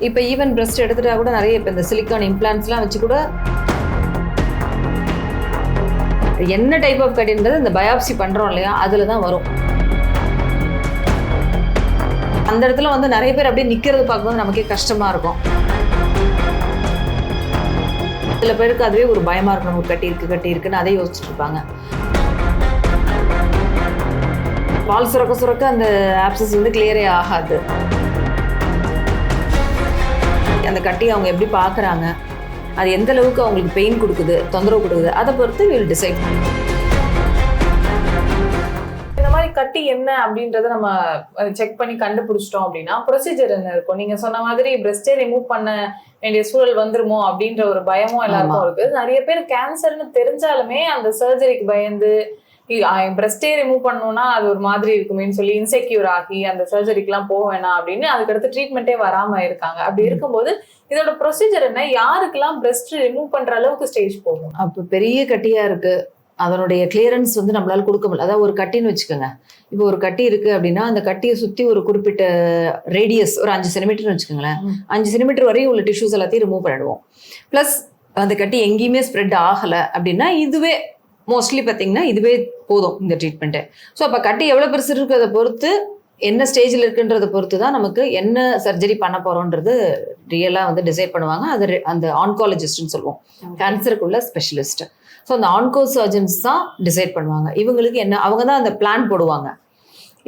இப்போ even breast எடுத்துட்டா கூட நிறைய இப்போ இந்த சிலிக்கான் இம்ப்ளான்ட்ஸ்லாம் வச்சு கூட என்ன டைப் ஆஃப் கட்டின்றது இந்த பயாப்சி பண்ணுறோம் இல்லையா அதில் தான் வரும். அந்த இடத்துல வந்து நிறைய பேர் அப்படியே நிற்கிறது பார்க்கும்போது நமக்கே கஷ்டமாக இருக்கும். சில பேருக்கு அதுவே ஒரு பயமாக இருக்கும், நமக்கு கட்டி இருக்குன்னு அதை யோசிச்சுட்டு இருப்பாங்க. பால் சுரக்க அந்த ஆப்சஸ் வந்து கிளியரே ஆகாது. அந்த கட்டி அவங்க எப்படி பார்க்குறாங்க, அது எந்த அளவுக்கு அவங்களுக்கு பெயின் கொடுக்குது, தொந்தரவு கொடுக்குது, அதை பொறுத்து வில் டிசைட். இந்த மாதிரி கட்டி என்ன அப்படின்றத நம்ம செக் பண்ணி கண்டுபிடிச்சிட்டோம் அப்படின்னா ப்ரொசீஜர் என்ன இருக்கும்? நீங்க சொன்ன மாதிரி பிரஸ்டே ரிமூவ் பண்ண வேண்டிய சூழல் வந்துருமோ அப்படின்ற ஒரு பயமும் எல்லாருக்கும் இருக்கு. நிறைய பேர் கேன்சர்னு தெரிஞ்சாலுமே அந்த சர்ஜரிக்கு பயந்து பிரஸ்டே ரிமூவ் பண்ணணும்னா அது ஒரு மாதிரி இருக்குமேன்னு சொல்லி இன்செக்யூர் ஆகி அந்த சர்ஜரிக்கெல்லாம் போக வேணாம் அப்படின்னு அதுக்கடுத்து ட்ரீட்மெண்ட்டே வராம இருக்காங்க. அப்படி இருக்கும்போது இதோட ப்ரொசீஜர் என்ன? யாருக்கெல்லாம் பிரஸ்ட் ரிமூவ் பண்ற அளவுக்கு ஸ்டேஜ் போகும்? அப்போ பெரிய கட்டியா இருக்கு, அதனுடைய கிளியரன்ஸ் வந்து நம்மளால கொடுக்க முடியல. அதாவது ஒரு கட்டின்னு வச்சுக்கோங்க. இப்போ ஒரு கட்டி இருக்கு அப்படின்னா அந்த கட்டியை சுற்றி ஒரு குறிப்பிட்ட ரேடியஸ் ஒரு 5 சென்டிமீட்டர்னு வச்சுக்கோங்களேன். 5 சென்டிமீட்டர் வரையும் உள்ள டிஷ்யூஸ் எல்லாத்தையும் ரிமூவ் பண்ணிடுவோம். ப்ளஸ் அந்த கட்டி எங்கேயுமே ஸ்ப்ரெட் ஆகலை அப்படின்னா இதுவே மோஸ்ட்லி பார்த்தீங்கன்னா இதுவே போதும் இந்த ட்ரீட்மெண்ட்டு. ஸோ அப்போ கட்டி எவ்வளோ பெருசு இருக்கிறத பொறுத்து, என்ன ஸ்டேஜில் இருக்குன்றதை பொறுத்து தான் நமக்கு என்ன சர்ஜரி பண்ண போகிறோன்றது ரியலாக வந்து டிசைட் பண்ணுவாங்க. அது அந்த ஆன்காலஜிஸ்ட்னு சொல்லுவோம், கேன்சருக்குள்ள ஸ்பெஷலிஸ்ட். ஸோ அந்த ஆன்கோ சர்ஜன்ஸ் தான் டிசைட் பண்ணுவாங்க. இவங்களுக்கு என்ன, அவங்க தான் அந்த பிளான் போடுவாங்க.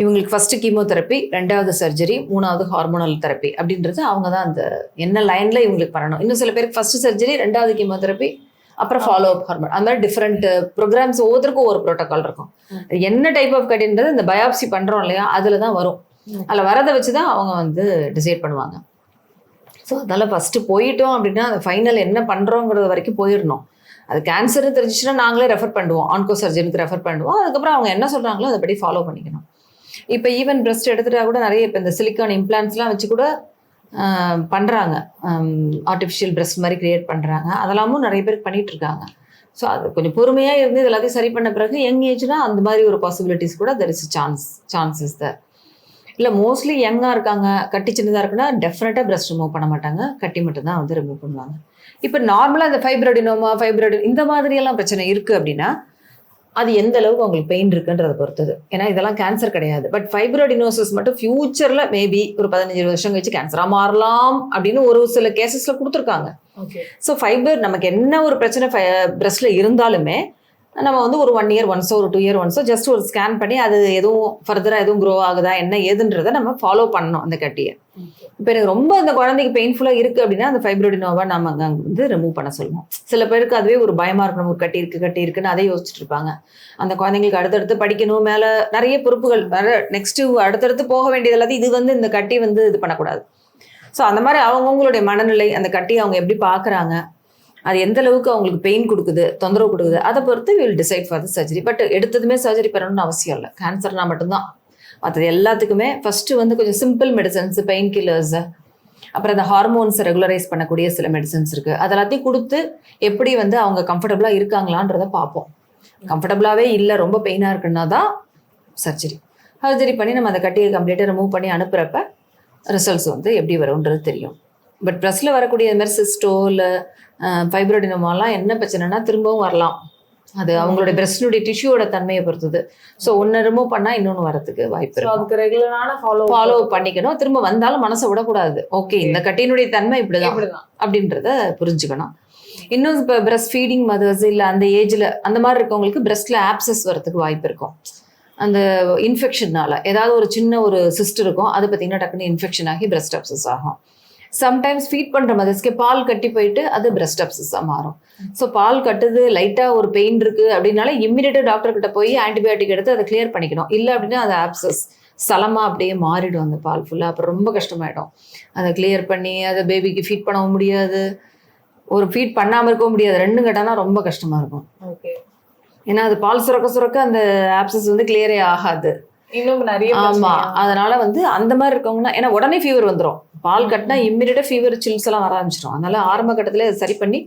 இவங்களுக்கு ஃபஸ்ட்டு கீமோதெரப்பி, 2வது சர்ஜரி, 3வது ஹார்மோனல் தெரப்பி அப்படின்றது அவங்க தான் அந்த என்ன லைனில் இவங்களுக்கு பண்ணணும். இன்னும் சில பேருக்கு ஃபஸ்ட்டு சர்ஜரி, 2வது கீமோதெரப்பி, அப்புறம் ஃபாலோ அப் ஹார்மோன், அந்த மாதிரி டிஃப்ரெண்ட் ப்ரோக்ராம்ஸ் ஒவ்வொருத்தருக்கும் ஒரு ப்ரோட்டோகால் இருக்கும். என்ன டைப் ஆஃப் கட்டின்றது இந்த பயாப்சி பண்ணுறோம் இல்லையா அதில் தான் வரும். அதில் வரதை வச்சு தான் அவங்க வந்து டிசைட் பண்ணுவாங்க. ஸோ அதனால் ஃபஸ்ட்டு போயிட்டோம் அப்படின்னா அந்த ஃபைனல் என்ன பண்ணுறோங்கிறது வரைக்கும் போயிடணும். அது கேன்சர்னு தெரிஞ்சிச்சுன்னா நாங்களே ரெஃபர் பண்ணுவோம், ஆன்கோ சர்ஜனுக்கு ரெஃபர் பண்ணுவோம். அதுக்கப்புறம் அவங்க என்ன சொல்கிறாங்களோ அதை படி ஃபாலோ பண்ணிக்கணும். இப்போ ஈவன் பிரஸ்ட் எடுத்துட்டா கூட நிறைய இப்போ இந்த சிலிக்கான் இம்ப்ளான்ட்ஸ்லாம் வச்சு கூட பண்ணுறாங்க, ஆர்டிஃபிஷியல் பிரஸ்ட் மாதிரி க்ரியேட் பண்ணுறாங்க. அதெல்லாமும் நிறைய பேர் பண்ணிகிட்டு இருக்காங்க. ஸோ அது கொஞ்சம் பொறுமையாக இருந்து இது எல்லாத்தையும் சரி பண்ண பிறகு யங் ஏஜ்னால் அந்த மாதிரி ஒரு பாசிபிலிட்டிஸ் கூட தெர் இஸ் சான்சஸ் த இல்லை. மோஸ்ட்லி யங்காக இருக்காங்க, கட்டி சின்னதாக இருக்குன்னா டெஃபினட்டாக பிரஸ்ட் ரிமூவ் பண்ண மாட்டாங்க, கட்டி மட்டும்தான் வந்து ரிமூவ் பண்ணுவாங்க. இப்போ நார்மலாக இந்த ஃபைப்ரோடினோமா இந்த மாதிரியெல்லாம் பிரச்சனை இருக்குது அப்படின்னா அது எந்த அளவுக்கு அவங்களுக்கு பெயின் இருக்குன்றதை பொறுத்தது. ஏன்னா இதெல்லாம் கேன்சர் கிடையாது. பட் ஃபைப்ரோடினோசிஸ் மட்டும் ஃபியூச்சரில் மேபி ஒரு 15-20 வருஷம் கழிச்சு கேன்சராக மாறலாம் அப்படின்னு ஒரு சில கேசஸில் கொடுத்துருக்காங்க. ஸோ ஃபைபர் நமக்கு என்ன ஒரு பிரச்சனை பிரஸ்ட்டில் இருந்தாலுமே நம்ம வந்து ஒரு 1 இயர் ஒன்ஸோ ஒரு 2 இயர் ஒன்ஸோ ஜஸ்ட் ஒரு ஸ்கேன் பண்ணி அது எதுவும் ஃபர்தராக எதுவும் க்ரோ ஆகுதா என்ன ஏதுன்றதை நம்ம ஃபாலோ பண்ணணும் அந்த கட்டியை. இப்போ எனக்கு ரொம்ப அந்த குழந்தைக்கு பெயின்ஃபுல்லாக இருக்குது அப்படின்னா அந்த ஃபைப்ரோடினோவா நம்ம அங்கே வந்து ரிமூவ் பண்ண சொல்லுவோம். சில பேருக்கு அதுவே ஒரு பயமாக இருக்கணும், ஒரு கட்டி இருக்குன்னு அதை யோசிச்சுட்டு இருப்பாங்க. அந்த குழந்தைங்களுக்கு அடுத்தடுத்து படிக்கணும், மேலே நிறைய பொறுப்புகள் நெக்ஸ்ட்டு அடுத்தடுத்து போக வேண்டியது எல்லாத்தையும் இது வந்து இந்த கட்டி வந்து இது பண்ணக்கூடாது. ஸோ அந்த மாதிரி அவங்கவுங்களுடைய மனநிலை, அந்த கட்டியை அவங்க எப்படி பார்க்குறாங்க, அது எந்த அளவுக்கு அவங்களுக்கு பெயின் கொடுக்குது, தொந்தரவு கொடுக்குது, அதை பொறுத்து will decide for the surgery. But எடுத்ததுமே சர்ஜரி பண்ணணும்னு அவசியம் இல்லை. கேன்சர்னா மட்டும்தான். மற்றது எல்லாத்துக்குமே ஃபஸ்ட்டு வந்து கொஞ்சம் சிம்பிள் மெடிசன்ஸ், பெயின் கில்லர்ஸ், அப்புறம் அந்த ஹார்மோன்ஸை ரெகுலரைஸ் பண்ணக்கூடிய சில மெடிசன்ஸ் இருக்குது. அதெல்லாத்தையும் கொடுத்து எப்படி வந்து அவங்க கம்ஃபர்டபுளாக இருக்காங்களான்றதை பார்ப்போம். கம்ஃபர்டபுளாகவே இல்லை, ரொம்ப பெயினாக இருக்குன்னா தான் சர்ஜரி பண்ணி நம்ம அந்த கட்டியை கம்ப்ளீட்டாக ரிமூவ் பண்ணி அனுப்புகிறப்ப ரிசல்ட்ஸ் வந்து எப்படி வரும்ன்றது தெரியும். பட் பிரஸ்ட்டில் வரக்கூடிய இது மாதிரி சிஸ்டோ இல்லை ஃபைப்ரோடினோமாலாம் என்ன பிரச்சனைனா திரும்பவும் வரலாம். அது அவங்களுடைய பிரஸ்டினுடைய டிஷ்யூவோட தன்மையை பொறுத்தது. ஸோ ஒன்று ரிமூவ் பண்ணால் இன்னொன்று வரதுக்கு வாய்ப்பு இருக்கு. அதுக்கு ரெகுலரான ஃபாலோ பண்ணிக்கணும். திரும்ப வந்தாலும் மனசை விடக்கூடாது. ஓகே, இந்த கட்டியினுடைய தன்மை இப்படிதான் அப்படின்றத புரிஞ்சுக்கணும். இன்னும் இப்போ பிரஸ்ட் ஃபீடிங் மதர்ஸ் இல்லை அந்த ஏஜில் அந்த மாதிரி இருக்கவங்களுக்கு பிரஸ்ட்டில் ஆப்சஸ் வரதுக்கு வாய்ப்பு இருக்கும். அந்த இன்ஃபெக்ஷன்னால ஏதாவது ஒரு சின்ன ஒரு சிஸ்ட் இருக்கும், அது பார்த்தீங்கன்னா டக்குன்னு இன்ஃபெக்ஷன் ஆகி பிரஸ்ட் ஆப்சஸ் ஆகும். சம்டைம்ஸ் ஃபீட் பண்ணுற மதர்ஸ்க்கு பால் கட்டி போயிட்டு அது பிரஸ்ட் அப்சஸாக மாறும். ஸோ பால் கட்டுது, லைட்டாக ஒரு பெயின் இருக்குது அப்படின்னால இம்மிடியேட்டாக டாக்டர்கிட்ட போய் ஆன்டிபயோட்டிக் எடுத்து அதை கிளியர் பண்ணிக்கணும். இல்லை அப்படின்னா அது ஆப்சஸ் சலமாக அப்படியே மாறிடும் அந்த பால் ஃபுல்லாக. அப்புறம் ரொம்ப கஷ்டமாயிடும். அதை கிளியர் பண்ணி அதை பேபிக்கு ஃபீட் பண்ணவும் முடியாது, ஒரு ஃபீட் பண்ணாமல் இருக்கவும் முடியாது. 2 கட்டானா ரொம்ப கஷ்டமாக இருக்கும். ஓகே, ஏன்னா அது பால் சுரக்க அந்த ஆப்சஸ் வந்து கிளியரே ஆகாது. இன்னும் நிறைய. ஆமா, அதனால வந்து அந்த மாதிரி இருக்கவங்கன்னா, ஏன்னா உடனே ஃபீவர் வந்துடும். பால் கட்டினா இம்மிடியேட்டா ஃபீவர் சில்ஸ் எல்லாம் வர ஆரம்பிச்சிடும். அதனால ஆரம்ப கட்டத்திலே அதை சரி பண்ணி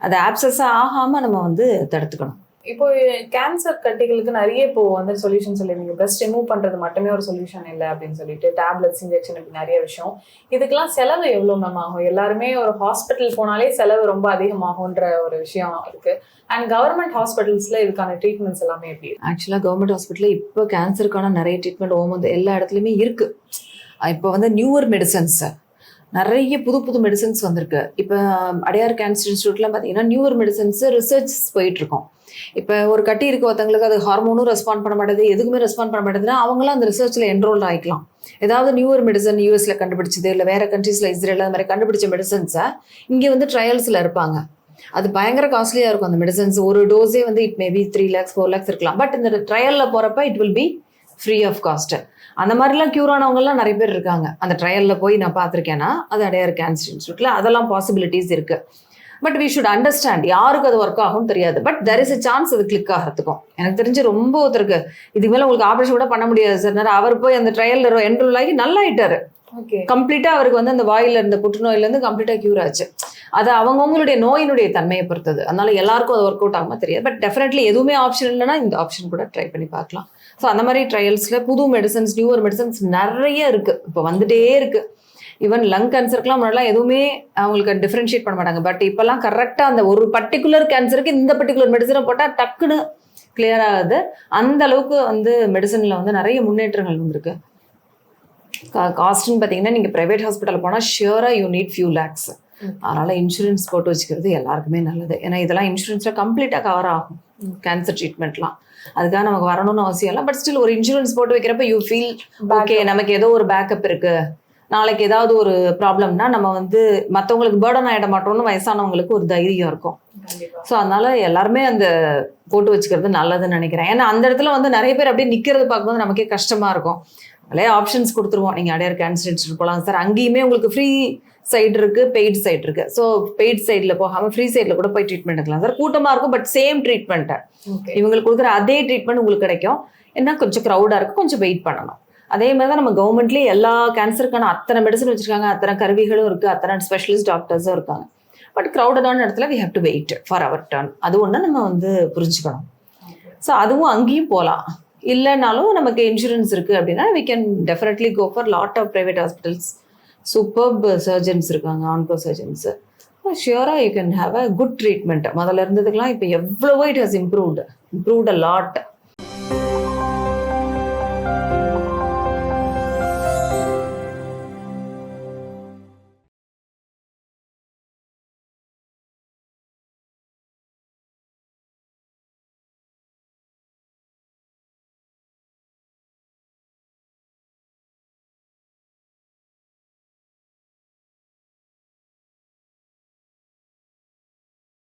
அதை ஆப்சஸாக ஆகாம நம்ம வந்து தடுத்துக்கணும். இப்போ கேன்சர் கட்டிகளுக்கு நிறைய இப்போ வந்து சொல்யூஷன் சொல்லிருந்தீங்க. பிரஸ்ட் ரிமூவ் பண்றது மட்டுமே ஒரு சொல்யூஷன் இல்லை அப்படின்னு சொல்லிட்டு டேப்லெட்ஸ், இன்ஜெக்ஷன் இப்படி நிறைய விஷயம். இதுக்கெல்லாம் செலவு எவ்வளவு மேம் ஆகும்? எல்லாருமே ஒரு ஹாஸ்பிட்டல் போனாலே செலவு ரொம்ப அதிகமாகும்ன்ற ஒரு விஷயம் இருக்கு. அண்ட் கவர்மெண்ட் ஹாஸ்பிட்டல்ஸ்ல இதுக்கான ட்ரீட்மெண்ட்ஸ் எல்லாமே எப்படி? ஆக்சுவலாக கவர்மெண்ட் ஹாஸ்பிட்டலில் இப்போ கேன்சருக்கான நிறைய ட்ரீட்மெண்ட் வந்து எல்லா இடத்துலையுமே இருக்கு. இப்போ வந்து நியூவர் மெடிசன்ஸ் நிறைய புது புது மெடிசன்ஸ் வந்திருக்கு. இப்போ அடையார் கேன்சர் இன்ஸ்டியூட்லாம் பார்த்தீங்கன்னா நியூவர் மெடிசன்ஸ் ரிசர்ச் போயிட்டு இருக்கோம். இப்போ ஒரு கட்டி இருக்க ஒருத்தங்களுக்கு அது ஹார்மோனும் ரெஸ்பாண்ட் பண்ண மாட்டேது, எதுக்குமே ரெஸ்பாண்ட் பண்ண மாட்டேதுன்னா அவங்களாம் அந்த ரிசர்ச்சில் என்ரோல் ஆகிக்கலாம். ஏதாவது நியூவர் மெடிசன் யூஎஸ்ல கண்டுபிடிச்சது இல்லை வேற கண்ட்ரீஸ்ல இஸ்ரேல் அந்த மாதிரி கண்டுபிடிச்ச மெடிசன்ஸை இங்கே வந்து ட்ரையல்ஸில் இருப்பாங்க. அது பயங்கர காஸ்ட்லியாக இருக்கும் அந்த மெடிசன்ஸ். ஒரு டோஸே வந்து இட் மேபி 3 lakhs 4 lakhs இருக்கலாம். பட் இந்த ட்ரையலில் போகிறப்ப it will be free of cost. அந்த மாதிரிலாம் க்யூர் ஆனவங்கலாம் நிறைய பேர் இருக்காங்க. அந்த ட்ரையலில் போய் நான் பார்த்துருக்கேன்னா அது அடையார் கேன்சர் இன்ஸ்டியூட்டில் அதெல்லாம் பாசிபிலிட்டிஸ் இருக்குது. பட் வி ஷுட் அண்டர்ஸ்டாண்ட் யாருக்கு அது ஒர்க் ஆகும் தெரியாது. But there is a chance அது கிளிக் ஆகிறதுக்கும். எனக்கு தெரிஞ்சு ரொம்ப ஒருத்தருக்கு இதுக்கு மேலே உங்களுக்கு ஆப்ரேஷன் கூட பண்ண முடியாது சார். அவர் போய் அந்த ட்ரையலில் என்ரோல் ஆகி நல்லா ஆயிட்டாரு. கம்ப்ளீட்டாக அவருக்கு வந்து அந்த வாயில இருந்த புற்றுநோயிலேருந்து கம்ப்ளீட்டாக க்யூர் ஆச்சு. அது அவங்கவுங்களுடைய நோயினுடைய தன்மையை பொறுத்தது. அதனால எல்லாருக்கும் அது ஒர்க் அவுட் ஆகுமா தெரியாது. பட் டெஃபினெட்லி எதுவுமே ஆப்ஷன் இல்லைன்னா இந்த ஆப்ஷன் கூட ட்ரை பண்ணி பார்க்கலாம். ஸோ அந்த மாதிரி ட்ரையல்ஸில் புது மெடிசன்ஸ், நியூவர் மெடிசன்ஸ் நிறைய இருக்குது. இப்போ வந்துட்டே இருக்குது. ஈவன் லங் கேன்சருக்குலாம் முன்னாடிலாம் எதுவுமே அவங்களுக்கு டிஃப்ரென்ஷியேட் பண்ண மாட்டாங்க. பட் இப்போல்லாம் கரெக்டாக அந்த ஒரு பர்டிகுலர் கேன்சருக்கு இந்த பர்டிகுலர் மெடிசனை போட்டால் டக்குன்னு கிளியர் ஆகுது. அந்த அளவுக்கு வந்து மெடிசனில் வந்து நிறைய முன்னேற்றங்கள் வந்திருக்கு. காஸ்ட்னு பார்த்தீங்கன்னா நீங்கள் ப்ரைவேட் ஹாஸ்பிட்டல் போனால் ஷியூராக யூ நீட் ஃபியூ லேக்ஸ். அதனால் இன்சூரன்ஸ் போட்டு வச்சுக்கிறது எல்லாருக்குமே நல்லது. ஏன்னா இதெல்லாம் இன்சூரன்ஸில் கம்ப்ளீட்டாக கவர் ஆகும் கேன்சர் ட்ரீட்மெண்ட்லாம். அதுக்காக நமக்கு வரணும்னு அவசியம் இல்லை. பட் ஸ்டில் ஒரு இன்சூரன்ஸ் போட்டு வைக்கிறப்ப யூ ஃபீல் ஓகே, நமக்கு ஏதோ ஒரு பேக்கப் இருக்குது. நாளைக்கு ஏதாவது ஒரு ப்ராப்ளம்னா நம்ம வந்து மற்றவங்களுக்கு பேர்டன் ஆகிட மாட்டோம்னு வயசானவங்களுக்கு ஒரு தைரியம் இருக்கும். ஸோ அதனால எல்லாருமே அந்த போட்டு வச்சுக்கிறது நல்லதுன்னு நினைக்கிறேன். ஏன்னா அந்த இடத்துல வந்து நிறைய பேர் அப்படியே நிற்கிறது பார்க்கும்போது நமக்கே கஷ்டமாக இருக்கும். நிறைய ஆப்ஷன்ஸ் கொடுத்துருவோம். நீங்கள் அடையார் கேன்சர் இன்ஸ்டியூட் போகலாம் சார். அங்கேயுமே உங்களுக்கு ஃப்ரீ சைடு இருக்குது, பெய்டு சைடு இருக்குது. ஸோ பெய்டு சைடில் போகாமல் ஃப்ரீ சைடில் கூட போய் ட்ரீட்மெண்ட் எடுக்கலாம் சார். கூட்டமாக இருக்கும் பட் சேம் ட்ரீட்மெண்ட்டை இவங்களுக்கு கொடுக்குற அதே ட்ரீட்மெண்ட் உங்களுக்கு கிடைக்கும். என்ன கொஞ்சம் க்ரௌடாக இருக்குது, கொஞ்சம் வெயிட் பண்ணணும். அதே மாதிரி தான் நம்ம கவர்மெண்ட்லேயே எல்லா கேன்சருக்கான அத்தனை மெடிசன் வச்சுருக்காங்க, அத்தனை கருவிகளும் இருக்குது, அத்தனை ஸ்பெஷலிஸ்ட் டாக்டர்ஸும் இருக்காங்க. பட் க்ரௌடடான இடத்துல we have to wait for our turn. அது ஒன்று நம்ம வந்து புரிஞ்சுக்கணும். ஸோ அதுவும் அங்கேயும் போகலாம். இல்லைனாலும் நமக்கு இன்சூரன்ஸ் இருக்குது அப்படின்னா we can definitely go for lot of private hospitals. Superb surgeons இருக்காங்க, ஆன்கோ சர்ஜன்ஸு. ஷியூராக you can have a good treatment. முதல்ல இருந்ததுக்கெலாம் இப்போ எவ்வளவோ it has improved a lot.